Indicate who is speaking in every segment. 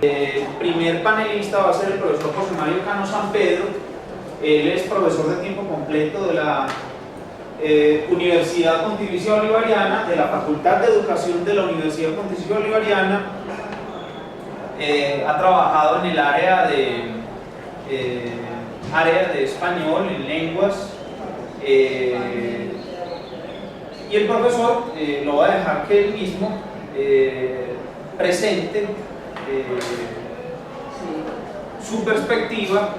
Speaker 1: El primer panelista va a ser el profesor José Mario Cano San Pedro. Él es profesor de tiempo completo de la Universidad Pontificia Bolivariana, de la Facultad de Educación de la Universidad Pontificia Bolivariana. Ha trabajado en el área de español, en lenguas, y el profesor lo va a dejar que él mismo presente su perspectiva.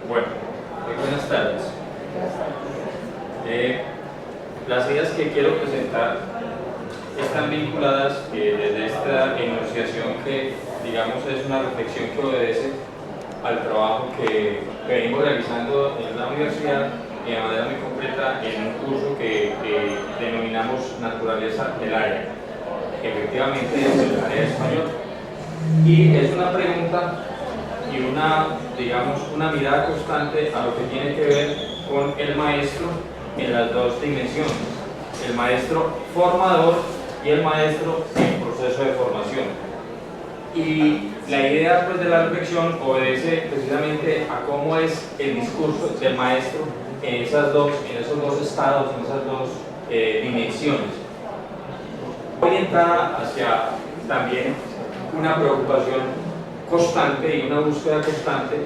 Speaker 2: Bueno, muy buenas tardes. Las ideas que quiero presentar están vinculadas desde esta enunciación que, digamos, es una reflexión que obedece al trabajo que venimos realizando en la universidad y de manera muy concreta en un curso que denominamos Naturaleza del Área. Efectivamente es el área de español. Y es una pregunta y una mirada constante a lo que tiene que ver con el maestro en las dos dimensiones, el maestro formador y el maestro en proceso de formación. Y la idea pues, de la reflexión obedece precisamente a cómo es el discurso del maestro en esos dos estados, en esas dos dimensiones, orientada hacia también una preocupación constante y una búsqueda constante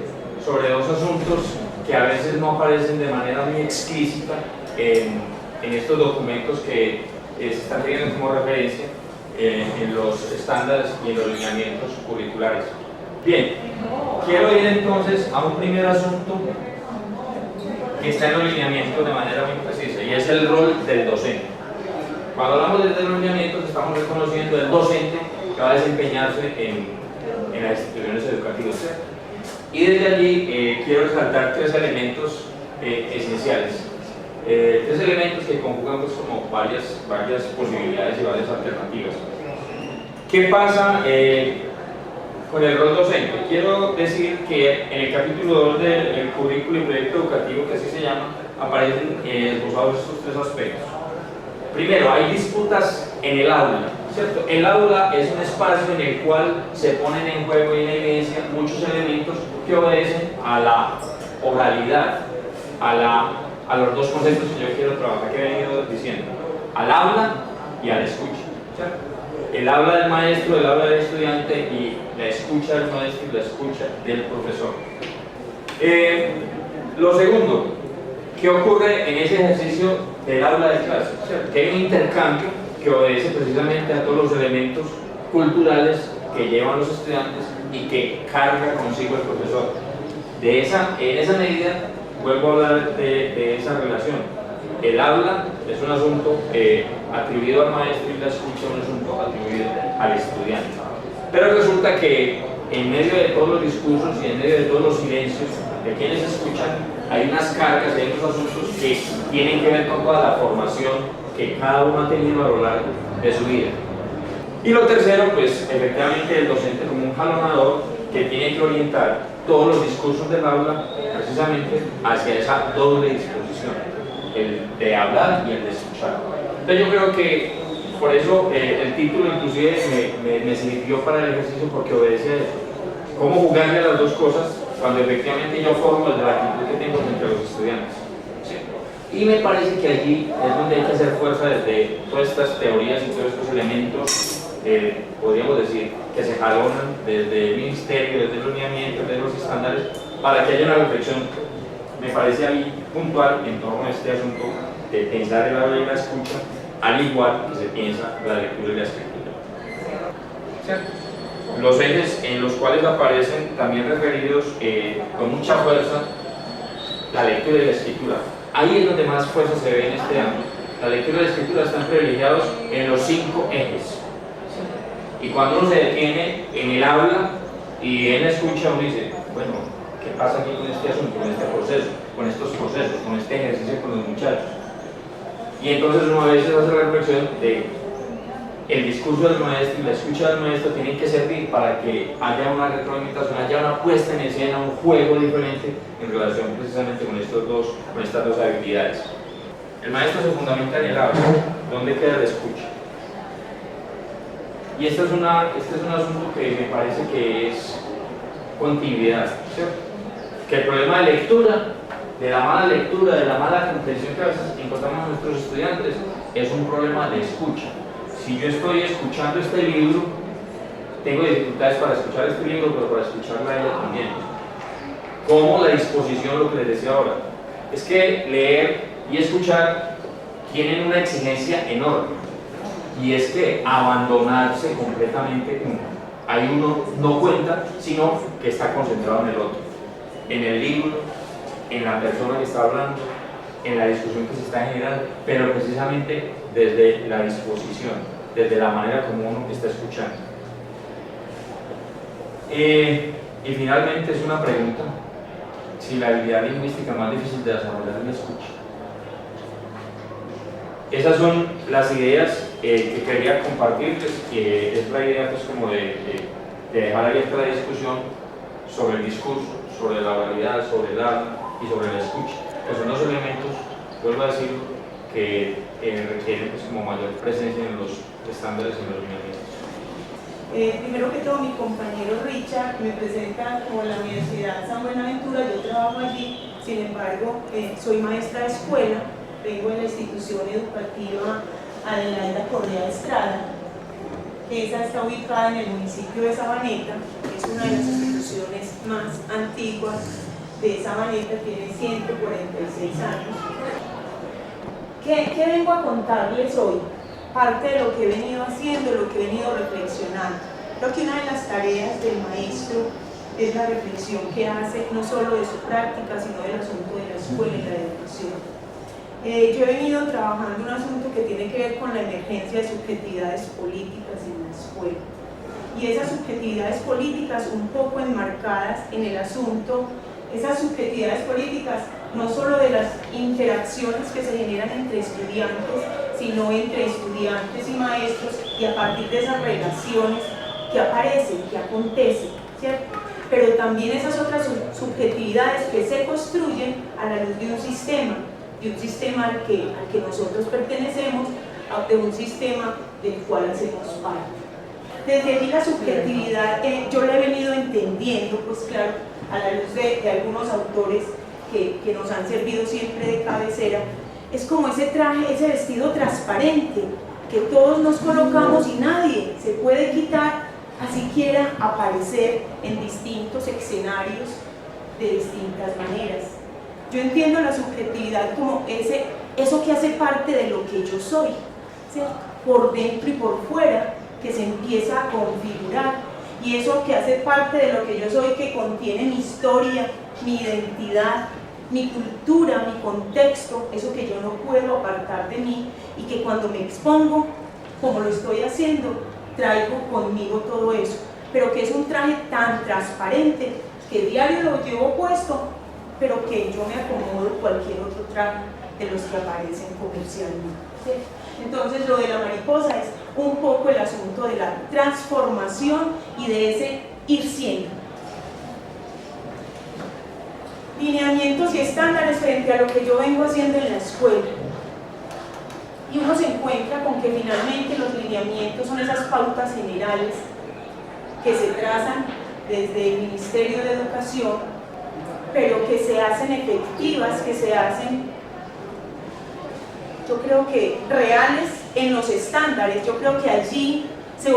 Speaker 2: sobre dos asuntos que a veces no aparecen de manera muy explícita en estos documentos que se están teniendo como referencia en los estándares y en los lineamientos curriculares. Bien, quiero ir entonces a un primer asunto que está en los lineamientos de manera muy precisa, y es el rol del docente. Cuando hablamos de los lineamientos, estamos reconociendo el docente que va a desempeñarse en las instituciones educativas. Y desde allí quiero resaltar tres elementos esenciales. Tres elementos que conjugan pues, como varias posibilidades y varias alternativas. ¿Qué pasa con el rol docente? Quiero decir que en el capítulo 2 del currículo y proyecto educativo, que así se llama, aparecen esbozados estos tres aspectos. Primero, hay disputas en el aula, ¿cierto? El aula es un espacio en el cual se ponen en juego y en evidencia muchos elementos que obedecen a la oralidad, a los dos conceptos que yo quiero trabajar, que he venido diciendo, al habla y al escucha, ¿cierto? El habla del maestro, el habla del estudiante y la escucha del maestro y la escucha del profesor. Lo segundo, ¿qué ocurre en ese ejercicio del aula de clase? ¿Cierto? Que hay un intercambio que obedece precisamente a todos los elementos culturales que llevan los estudiantes y que carga consigo el profesor. En esa medida, vuelvo a hablar de esa relación. El habla es un asunto atribuido al maestro y la escucha es un asunto atribuido al estudiante. Pero resulta que en medio de todos los discursos y en medio de todos los silencios de quienes escuchan, hay unas cargas, hay unos asuntos que tienen que ver con toda la formación que cada uno ha tenido a lo largo de su vida. Y lo tercero, pues efectivamente el docente como un jalonador que tiene que orientar todos los discursos del aula precisamente hacia esa doble disposición, el de hablar y el de escuchar. Entonces yo creo que por eso el título inclusive me sirvió para el ejercicio, porque obedece a eso. Cómo jugarle a las dos cosas cuando efectivamente yo formo desde la actitud que tengo entre los estudiantes. ¿Sí? Y me parece que allí es donde hay que hacer fuerza desde todas estas teorías y todos estos elementos, podríamos decir, que se jalonan desde el ministerio, desde los lineamientos, desde los estándares, para que haya una reflexión, me parece a mí, puntual en torno a este asunto de pensar el habla y la escucha, al igual que se piensa la lectura y la escritura. ¿Cierto? Los ejes en los cuales aparecen también referidos con mucha fuerza la lectura y la escritura. Ahí es donde más fuerza se ve en este ámbito. La lectura y la escritura están privilegiados en los 5 ejes. Y cuando uno se detiene en el habla y en la escucha, uno dice, bueno, ¿qué pasa aquí con este asunto, con este proceso, con estos procesos, con este ejercicio con los muchachos? Y entonces uno a veces hace la reflexión de el discurso del maestro y la escucha del maestro tienen que servir para que haya una retroalimentación, haya una puesta en escena, un juego diferente en relación precisamente con estas dos habilidades. El maestro se fundamenta en el habla. ¿Dónde queda la escucha? Y este es un asunto que me parece que es continuidad, ¿cierto? Que el problema de lectura, de la mala lectura, de la mala comprensión que a veces encontramos en nuestros estudiantes, es un problema de escucha. Si yo estoy escuchando este libro, tengo dificultades para escuchar este libro, pero para escucharla a ella también. Como la disposición, lo que les decía ahora, es que leer y escuchar tienen una exigencia enorme, y es que abandonarse completamente, ahí uno no cuenta, sino que está concentrado en el otro, en el libro, en la persona que está hablando, en la discusión que se está generando, pero precisamente desde la disposición, desde la manera como uno está escuchando. Y finalmente es una pregunta: si la habilidad lingüística más difícil de desarrollar es la escucha. Esas son las ideas que quería compartirles, que es la idea pues como de dejar abierta la discusión sobre el discurso, sobre la oralidad, sobre el habla y sobre la escucha, que son dos elementos, vuelvo a decirlo, que requieren pues como mayor presencia en los estándares y en los lineamientos.
Speaker 3: Primero que todo, mi compañero Richard me presenta como la Universidad San Buenaventura. Yo trabajo allí, sin embargo, soy maestra de escuela, vengo de la institución educativa Adelaida Correa Estrada. Esa está ubicada en el municipio de Sabaneta, es una de las instituciones más antiguas de Sabaneta, tiene 146 años. ¿Qué vengo a contarles hoy? Parte de lo que he venido haciendo, lo que he venido reflexionando. Creo que una de las tareas del maestro es la reflexión que hace, no solo de su práctica, sino del asunto de la escuela y la educación. Yo he venido trabajando un asunto que tiene que ver con la emergencia de subjetividades políticas en la escuela. Y esas subjetividades políticas un poco enmarcadas en el asunto, esas subjetividades políticas no solo de las interacciones que se generan entre estudiantes, sino entre estudiantes y maestros, y a partir de esas relaciones que aparecen, que acontecen, ¿cierto? Pero también esas otras subjetividades que se construyen a la luz de un sistema al que nosotros pertenecemos, de un sistema del cual hacemos parte. Desde allí la subjetividad yo la he venido entendiendo, pues claro, a la luz de algunos autores que nos han servido siempre de cabecera. Es como ese traje, ese vestido transparente que todos nos colocamos y nadie se puede quitar, así quiera aparecer en distintos escenarios de distintas maneras. Yo entiendo la subjetividad como eso que hace parte de lo que yo soy, ¿cierto? Por dentro y por fuera, que se empieza a configurar, y eso que hace parte de lo que yo soy, que contiene mi historia, mi identidad, mi cultura, mi contexto, eso que yo no puedo apartar de mí, y que cuando me expongo, como lo estoy haciendo, traigo conmigo todo eso, pero que es un traje tan transparente que diario lo llevo puesto, pero que yo me acomodo cualquier otro traje de los que aparecen comercialmente, ¿sí? Entonces lo de la mariposa es un poco el asunto de la transformación y de ese ir siendo. Lineamientos y estándares frente a lo que yo vengo haciendo en la escuela. Y uno se encuentra con que finalmente los lineamientos son esas pautas generales que se trazan desde el Ministerio de Educación, pero que se hacen efectivas, que se hacen, yo creo que reales en los estándares. Yo creo que allí se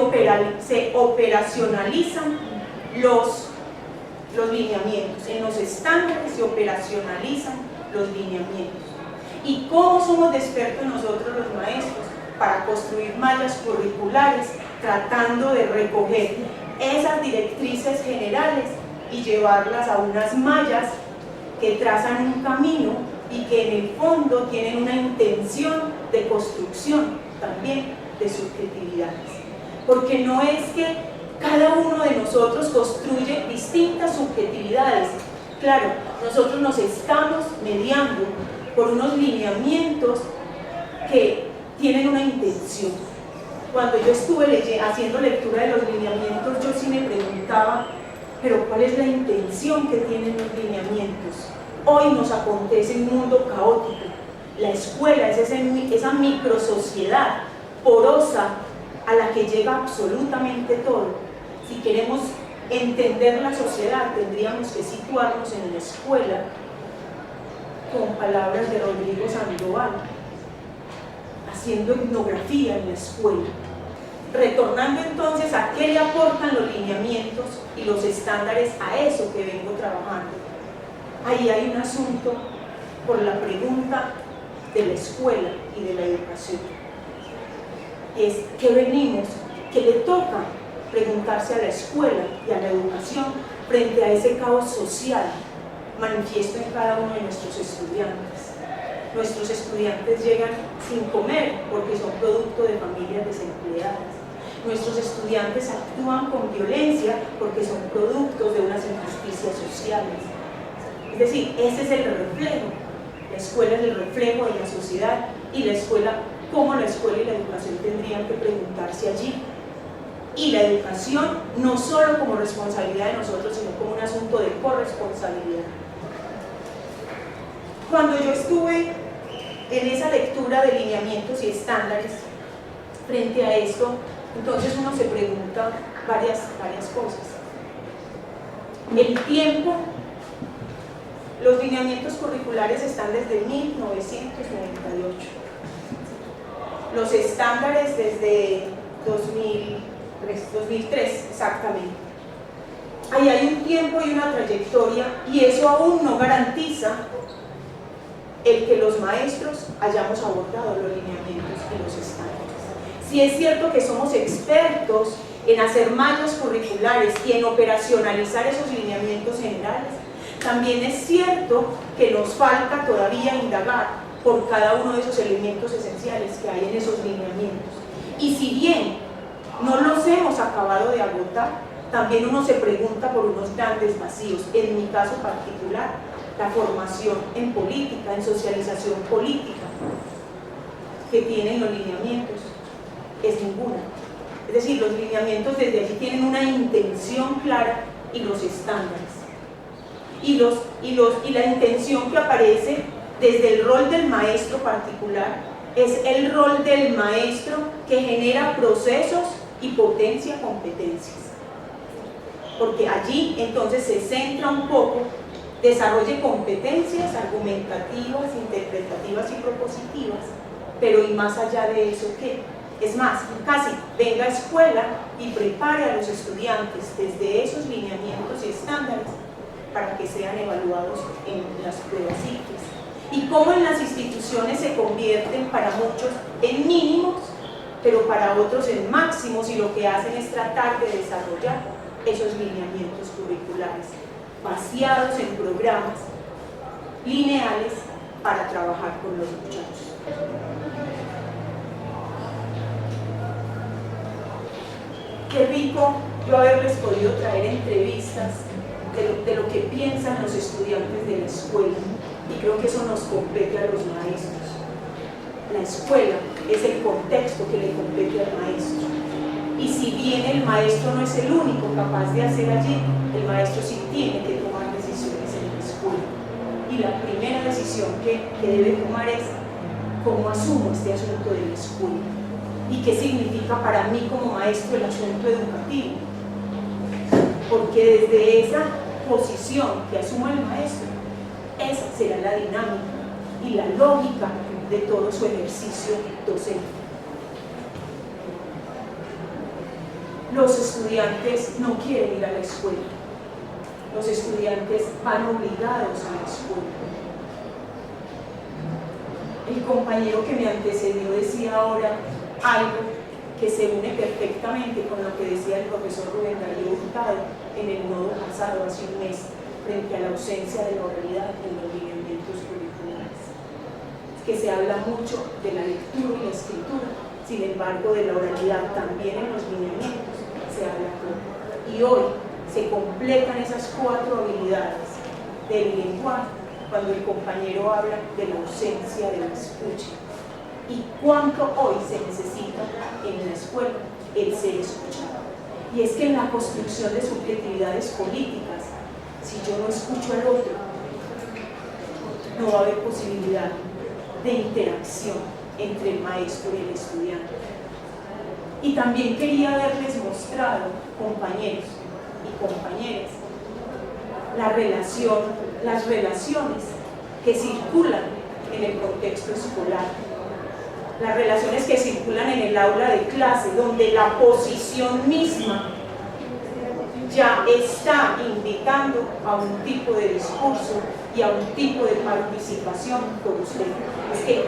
Speaker 3: operacionalizan los lineamientos, en los estándares se operacionalizan los lineamientos. ¿Y cómo somos de expertos nosotros los maestros para construir mallas curriculares, tratando de recoger esas directrices generales y llevarlas a unas mallas que trazan un camino y que en el fondo tienen una intención de construcción también de subjetividades? Porque no es que cada uno de nosotros construye distintas subjetividades. Claro, nosotros nos estamos mediando por unos lineamientos que tienen una intención. Cuando yo estuve haciendo lectura de los lineamientos, yo sí me preguntaba, pero ¿cuál es la intención que tienen los lineamientos? Hoy nos acontece un mundo caótico. La escuela es esa microsociedad porosa a la que llega absolutamente todo. Si queremos entender la sociedad, tendríamos que situarnos en la escuela, con palabras de Rodrigo Sandoval, haciendo etnografía en la escuela. Retornando entonces a qué le aportan los lineamientos y los estándares a eso que vengo trabajando. Ahí hay un asunto por la pregunta de la escuela y de la educación. Es que venimos, que le toca preguntarse a la escuela y a la educación frente a ese caos social manifiesto en cada uno de nuestros estudiantes. Nuestros estudiantes llegan sin comer porque son producto de familias desempleadas. Nuestros estudiantes actúan con violencia porque son productos de unas injusticias sociales. Es decir, ese es el reflejo. La escuela es el reflejo de la sociedad y la escuela, cómo la escuela y la educación tendrían que preguntarse allí. Y la educación no solo como responsabilidad de nosotros, sino como un asunto de corresponsabilidad. Cuando yo estuve en esa lectura de lineamientos y estándares frente a esto, entonces uno se pregunta varias cosas. El tiempo, los lineamientos curriculares están desde 1998. Los estándares desde 2003 exactamente. Ahí hay un tiempo y una trayectoria y eso aún no garantiza el que los maestros hayamos abordado los lineamientos y los estándares. Sí es cierto que somos expertos en hacer mallas curriculares y en operacionalizar esos lineamientos generales, también es cierto que nos falta todavía indagar por cada uno de esos elementos esenciales que hay en esos lineamientos. Y si bien no los hemos acabado de agotar, también uno se pregunta por unos grandes vacíos. En mi caso particular, la formación en política, en socialización política que tienen los lineamientos es ninguna. Es decir, los lineamientos desde allí tienen una intención clara y los estándares. Y la intención que aparece desde el rol del maestro particular es el rol del maestro que genera procesos y potencia competencias. Porque allí entonces se centra un poco, desarrolle competencias argumentativas, interpretativas y propositivas, pero y más allá de eso, ¿qué? Es más, casi venga a escuela y prepare a los estudiantes desde esos lineamientos y estándares para que sean evaluados en las pruebas psíquicas. Y cómo en las instituciones se convierten para muchos en mínimos, pero para otros en máximos, y lo que hacen es tratar de desarrollar esos lineamientos curriculares vaciados en programas lineales para trabajar con los muchachos. Qué rico yo haberles podido traer entrevistas de lo que piensan los estudiantes de la escuela, y creo que eso nos compete a los maestros. La escuela es el contexto que le compete al maestro, y si bien el maestro no es el único capaz de hacer allí, el maestro sí tiene que tomar decisiones en la escuela, y la primera decisión que debe tomar es cómo asumo este asunto de la escuela y qué significa para mí como maestro el asunto educativo, porque desde esa posición que asume el maestro, esa será la dinámica y la lógica de todo su ejercicio docente. Los estudiantes no quieren ir a la escuela, los estudiantes van obligados a la escuela. El compañero que me antecedió decía ahora algo que se une perfectamente con lo que decía el profesor Rubén Darío Hurtado en el nodo pasado hace un mes, frente a la ausencia de la oralidad en los lineamientos curriculares. Es que se habla mucho de la lectura y la escritura, sin embargo de la oralidad también en los lineamientos se habla poco. Y hoy se completan esas 4 habilidades del lenguaje cuando el compañero habla de la ausencia de la escucha. Y cuánto hoy se necesita en la escuela el ser escuchado. Y es que en la construcción de subjetividades políticas, si yo no escucho al otro, no va a haber posibilidad de interacción entre el maestro y el estudiante. Y también quería haberles mostrado, compañeros y compañeras, las relaciones que circulan en el contexto escolar, las relaciones que circulan en el aula de clase, donde la posición misma ya está invitando a un tipo de discurso y a un tipo de participación por usted. Es que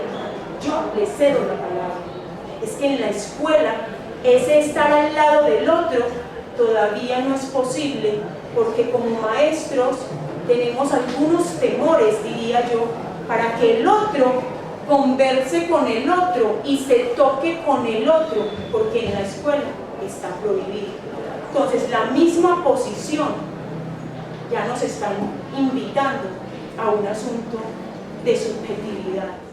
Speaker 3: yo le cedo la palabra, es que en la escuela ese estar al lado del otro todavía no es posible, porque como maestros tenemos algunos temores, diría yo, para que el otro converse con el otro y se toque con el otro, porque en la escuela está prohibido. Entonces la misma posición ya nos están invitando a un asunto de subjetividad.